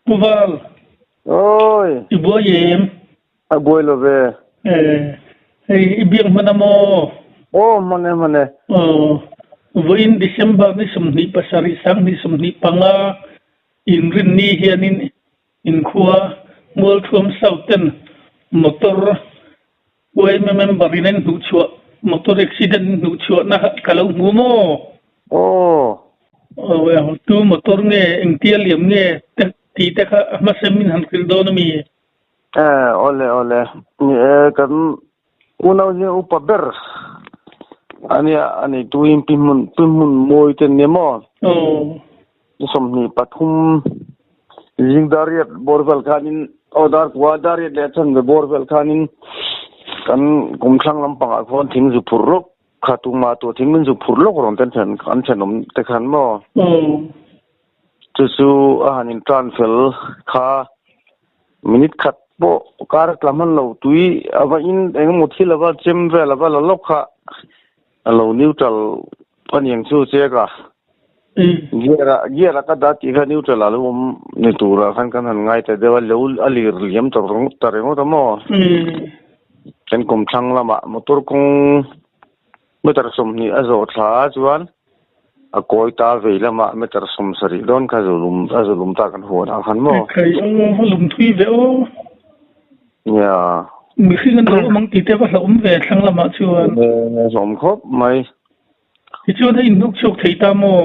Puval. Oi. Ibu yem. Aboy lo be. Ibig mana mo. Oh, mane. Voin December ni sumni pasari sang ni sumni panga inrin ni hianin in khuwa mol thum southern motor way member inen hu chua motor accident hu chua na kalau mo. Oh. Well, tu motor nge engtial yem nge ti ta ka masemin han kildo mi. Ole. Kan unaw ni upaber. Ani tuim pimun moy ten nemo. Somni pathum jingdariat borvel khanin odar kwadariat lechan be borvel khanin kan kumthang lampang akhon thing ju phurlok khatuma to thingmin ju phurlok ron ten kan chanom te khan mo. Chu ahanin transfer kha minute khat bo kar klaman lo tui ava in engmo thilava chemve lava lokha alo neutral paniang chu cheka gira ka dati ka neutral alo ni tura kan ngai ta dewa lo alir liam torong taremo tamo ken kum thang lama motor kong meter som ni azo tha chuan a koi ta veilama meter som sari don ka zulum ta kan huan khan mo kai lum thui veo ya mi khingan do mang ti te ba hlom ve thlang lama chuan som khop mai hi chu dai nuk chok theita mo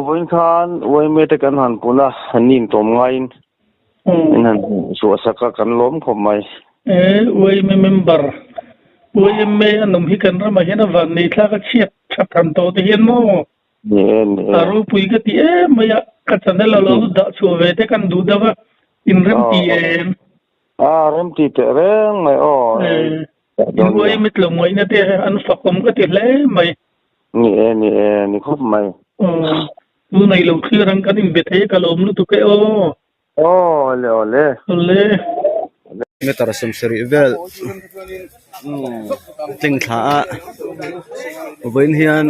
voin khan voi me te kan han pula hanin tom ngain nan so saka kan lom khop mai voi me member voi me anum hi kan ra ma hena van nei thla ka chiat thatan to te hian mo aru pui ka ti maya ka chanel lo da chu ve te kan du dawa in rem ti rem ti te reng mai voi mit lo moi na te an fakom ka ti le mai ni khop mai tu nei lo khirang kan in bethe ka lom lu tu ke ole metar som seri vel tling tha voin hian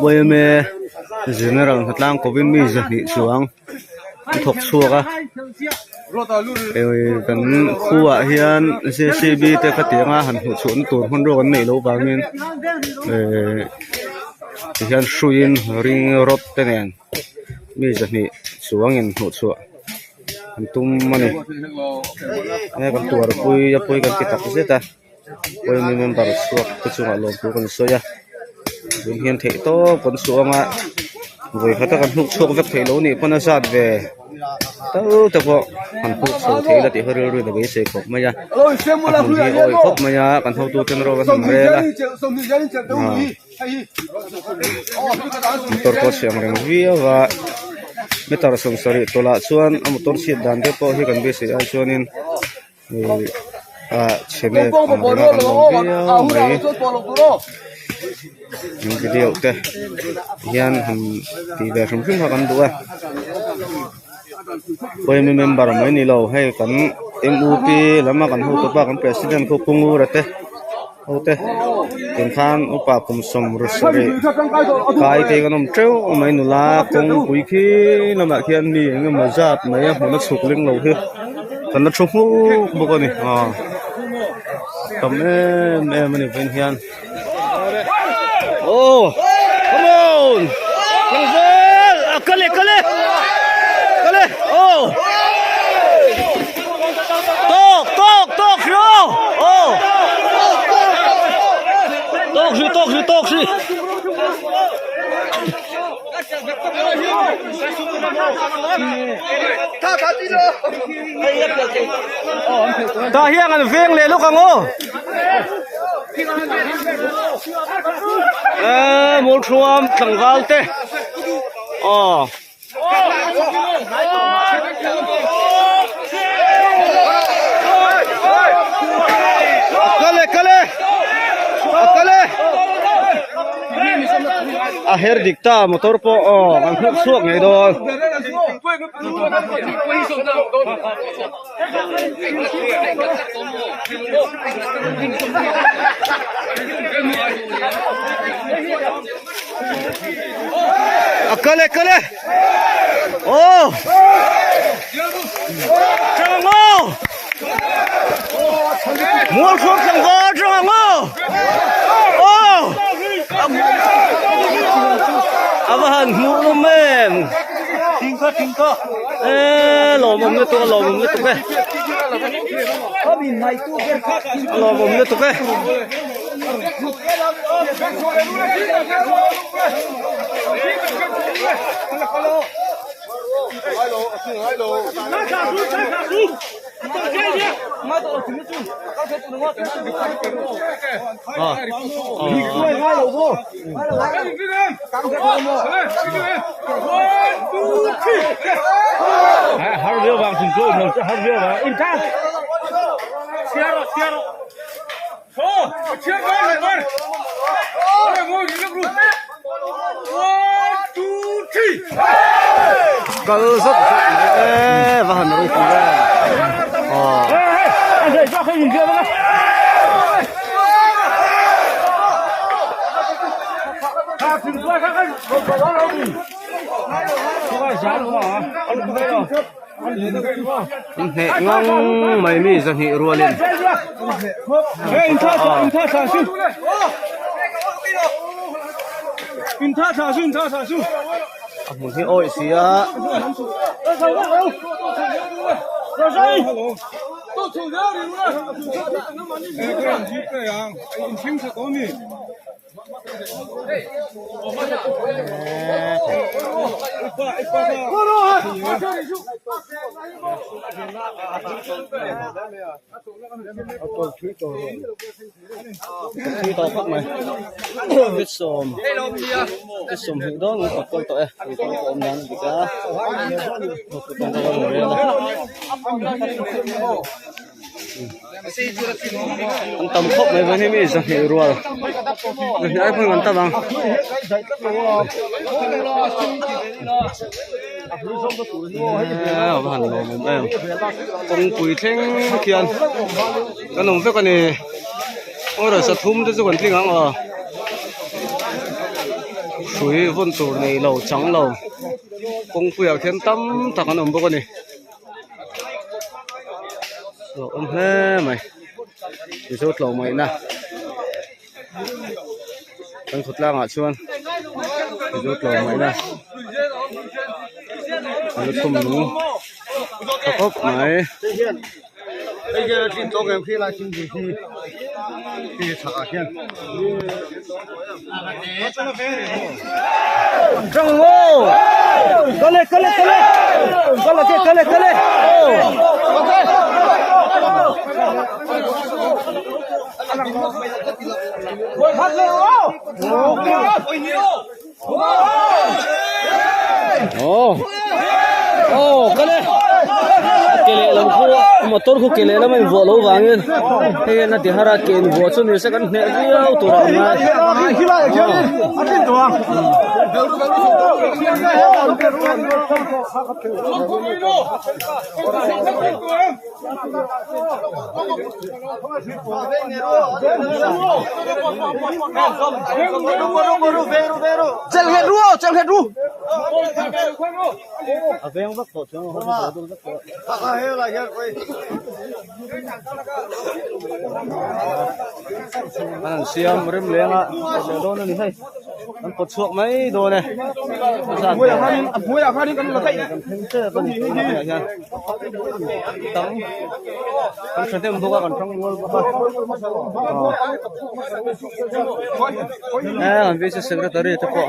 voime general hatlang kovin mi zani chuang thok chuaka kan khuwa hian CCB te khatinga han hu chun tur hon ro kan nei lo bangin hian shuin ring rot tenen mi zani chuangin hu chu tum mane kan tuar pui kan kitak zeta pui mi member suak kuchunga lo pu kan soya dun hian thei to kon suanga voi khata kan hluk chok vek thei lo ni pana sat ve to po han hluk so thei la ti hori ru da be se khop maya oi khop maya kan ho tu ten ro kan re la motor ko siang reng via wa metar som sari tola chuan a motor si dan te po hi kan be se a chuanin chene amrena kan lo mai yung video te yan ti ve som sim kan duwa poi mi member mai ni lo hai kan MUP lama kan hu to pa kan president ko pungu rate ote ken khan upa kum som rusare kai te kanom treu mai nula kong pui khi lama khian ni ngam mazat mai hona chukling lo he kan na chuhu bokoni kamme me mani ven hian come on Langvel kale tok yo tok shi ta hiang an veng le luk ango mol thuam tlangwal te kale aher dikta motor po kan hluk suak ngai do akale 正我莫说正我正我哦abahan mu men tingka lo mom le to ke lo mom le to ke harus bang sungguh harus bang intan siaro oh siaro bang ada mau ini bro 1 2 3 kalau sat bahan rupa oh ada jauh ke juga bang ngang mày mi giờ nhị rùa lên một cái ôi xí á khi tao phát mày biết xồm hiện đó người tập con tội thì con ôm nắng gì cả một cái con tao ngồi đây anh tầm khóc mày vẫn hay mi sao hiểu rồi người ai không quan tâm bằng hành rồi mình em con quỳ theng kian cái nông phép cái này ôi rồi sát thum cho con theng ngang à suy vốn tổ này lầu trắng lầu con quỳ ở thiên tâm thằng con nông phép cái này rồi he mày đi sốt lầu mày nè đang thụt lang à chuan đi sốt lầu mày nè nó không đúng khóc mày bây giờ thì cho em khi là xin gì thì trả tiền trăng ngô có lên kele lam ko motor ko kele lam en volo wangin he na ti hara ken vo chu ni second ne riau tu ra na atin to chal he ru aveng vak to chang ho do vak he la ya koi anh siam rim lenga do na ni hai an pot chuak mai do ne muya khanin kan la kai kan thengche kan ni ya tang kan thtem boga kan thang ngol ba an vice secretary to ko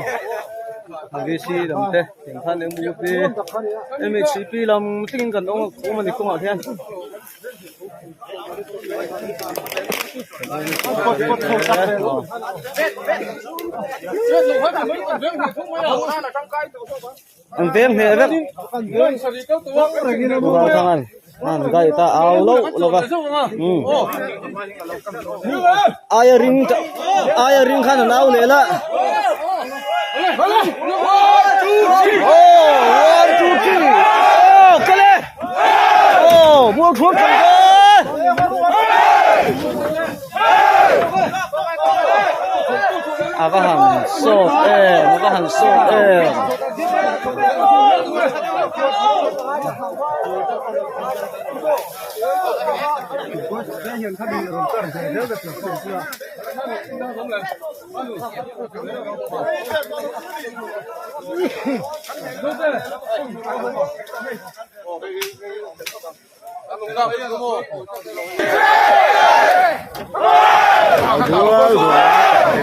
VC làm thế, thành phần em mua đi, em chỉ pi làm tinh cần ông cũng mình không học thêm. Anh tiếng thì rất, anh cái ta áo lâu vậy. Ai ring khăn áo lệ la. Oh, 1 2 3. Oh, kale. Oh, mua thuốc cần cơ. Các hàng sốt em, các hàng sốt em.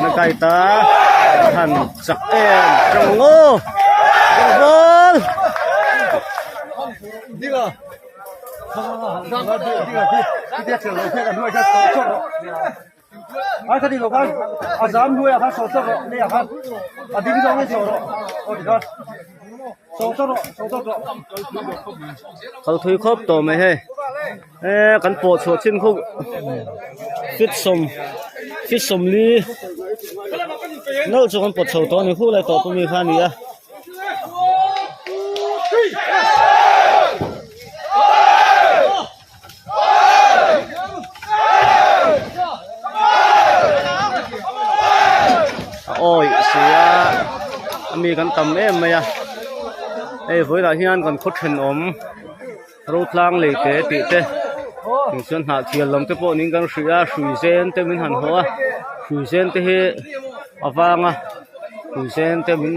Nó cay ta thần giặc em trong ngô trong vôn đi vào ai thật đi vào con à dám nuôi à con sốt sốt rồi đây à con à đi đâu nghe sốt rồi ôi đi con sốt sốt rồiเขาถุยครบตัวไหมเฮ้กันปวดสวดชิ้นคุกฟิตสมลีนอกจากกันปวดสวดตัวนี้คู่อะไรต่อก็มีค่านี้โอ้ยเสียมีกันต่ำเอ็มไหมอะฝอยหลายที่นั่นกันคดเห็นรูปร่างเล็กติดถึงส่วนหาเทียนลมเตปนิ่งกันเสียสุยเซนเตมินหันหัวสุยเซนเตเฮอฟังสุยเซนเตมิน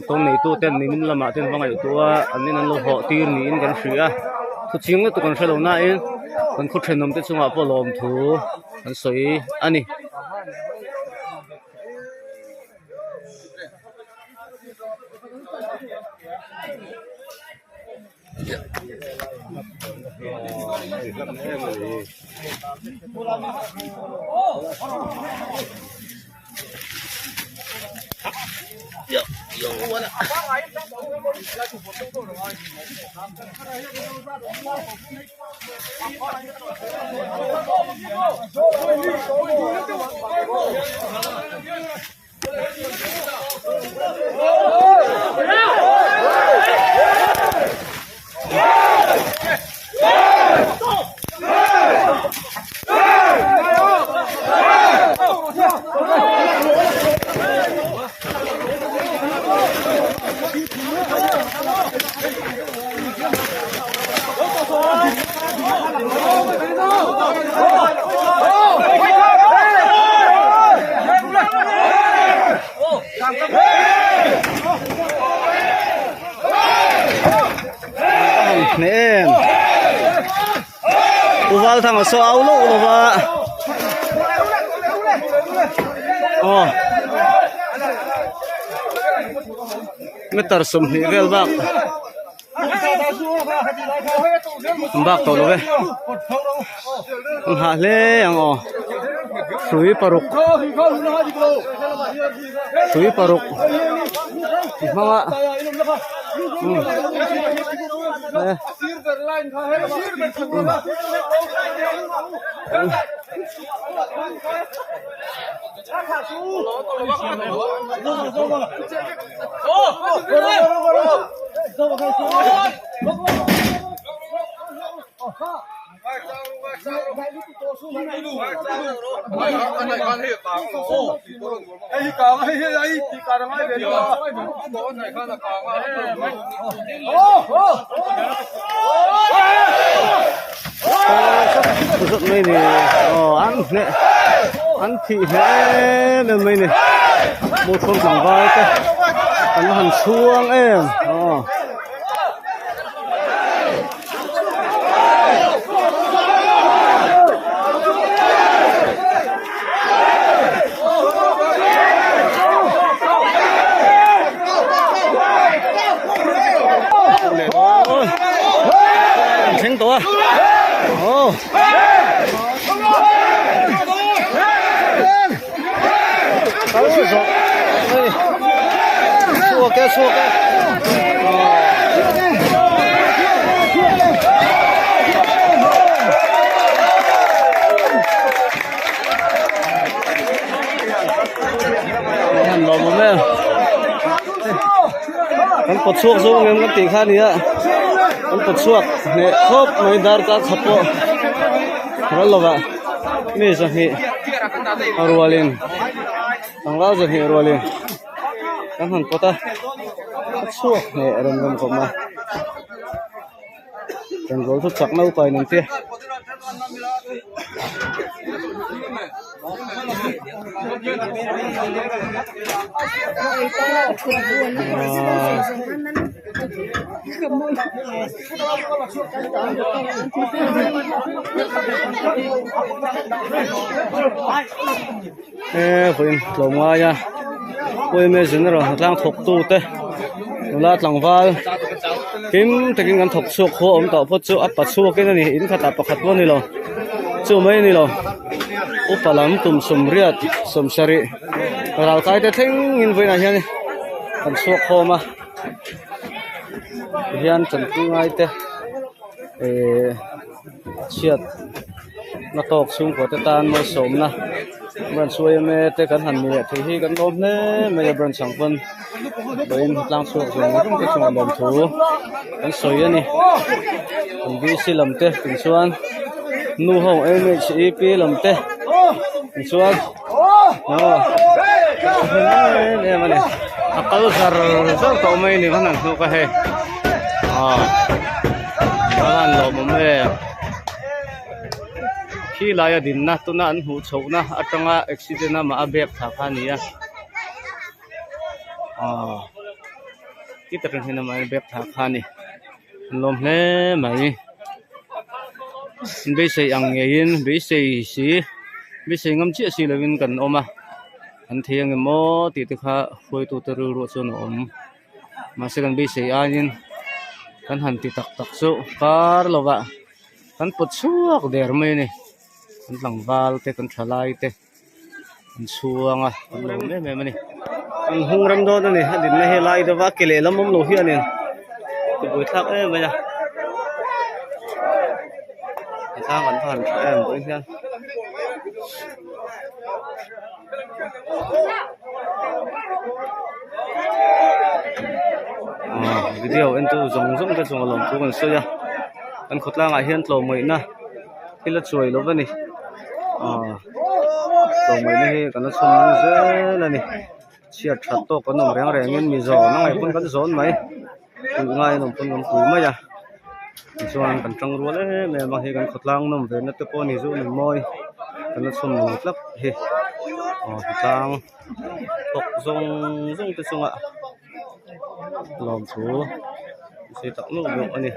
ตรงไหนตัวเต้นนี่มินละมาเต้นฟังไอ้ตัวอันนี้นั่นเราเหาะตีนนี่กันเสียทุกชิ้นก็ตัวกันเฉลยหน้าเองกันคดเห็นลมเตจังหวะพอลมถูกันสวยอันนี้นี่อุบาลทางโซเอาลูกหรือว่าอ๋อไม่ตัดสมนิเวลบ้างบ้าตัวเลยหาเลี้ยงอ๋อสุยปารุกมาว่าไม่นี่อ๋ออันที่เฮ้เนี่ยไม่นี่หมดคนสังไว้แต่อันหันช่วงเองอ๋อเช็งตัวโอ้ชัวแกหันลมมาแม่มันปวดช่วงสูงเงินกันตีข้านี้มันปวดช่วงเนี่ยครบไม่ได้การขับปวดแล้วหรอวะนี่จะให้รัวลินตั้งเราจะให้รัวลินกันหันปวดช่วงเนี่ยเริ่มเข้ามา เป็นรถทุกจักรเล่าไปหนึ่งเตี้ยคนหลงมาจ้ะคนไม่สินหรอกทางถกตู้เต้ลาดหลังฟ้ากินแต่กินกันถกสุกหัวอมต่อพดจู่อับปัดชัวกินนี่อินขัดตับประคัดวันนี่หรอจู่ไม่นี่หรออุปลำตุ่มสมเรียดสมสริเราใครจะทิ้งอินไปไหนเนี่ยกันสุกหัวมาเฮียนจันทร์ง่ายเต้เชียดนักตกสูงกว่าตานมาสมนะบันช่วยแม่เตกันหันมีที่ที่กันลมเนี่ยไม่ได้บันสังคนโดยหลังสุกสูงต้องไปส่งลมถูกันสวยนี่ผมวิสิลำเตถึงส่วนนู่ห้องMHEปีลำเตถึงส่วนเนี่ยมันเนี่ยอักษรสักตัวไม่นี่มันนั่งนู่ก็ให้บ้านเราผมขี้ลายดินนะตัวนั้นหูโฉกนะอัตราอุบิเหตุนะมาเบียบสาขานี้ที่ตรงนี้นะมาเบียบสาขานี้ลมเนี่ยไหมไม่ใช่อังเงินไม่ใช่สีไม่ใช่งำเชี่ยสีเลยวินกันออกมาอันที่ยังโม่ติดข้าคุยตัวตรูรู้ส่วนอมมาเสกันไม่ใช่อันนี้กันหันติดตักสุคาร์ลวะกันปวดชัวกเดือดไหมนี่กันหลังบาลเตกันฉลายเตกันชัวงกันลงเนี่ยมันนี่กันหงรำโดนนี่ดินไม่ให้ไล่แต่ว่าเกลี่ยแล้วมันโลหิตนี่ตัวบุยทักไม่จ้ะทางกันผ่านตัวนี้วิดีโออันตัวส่งกันส่งลงทุกคนเสียอันขุดล่างอาเฮียนโตใหม่นะที่ละช่วยลบนี่โตใหม่นี่กันละชมเสียแล้วนี่เชียร์ชัดโตกันน้องแรงเงินมีจอน้องไอ้คนกันสอนไหมคือง่ายน้องคนกันคุยไหมจ้ะส่วนกันจังรัวเลยแม่บางทีกันขุดล่างน้องเดินนัตโกนี่สู้หนึ่งมอยกันละชมครับเฮ้ทางตกส่งไปส่งอ่ะลองถูสิตักลูกอยู่อันนี้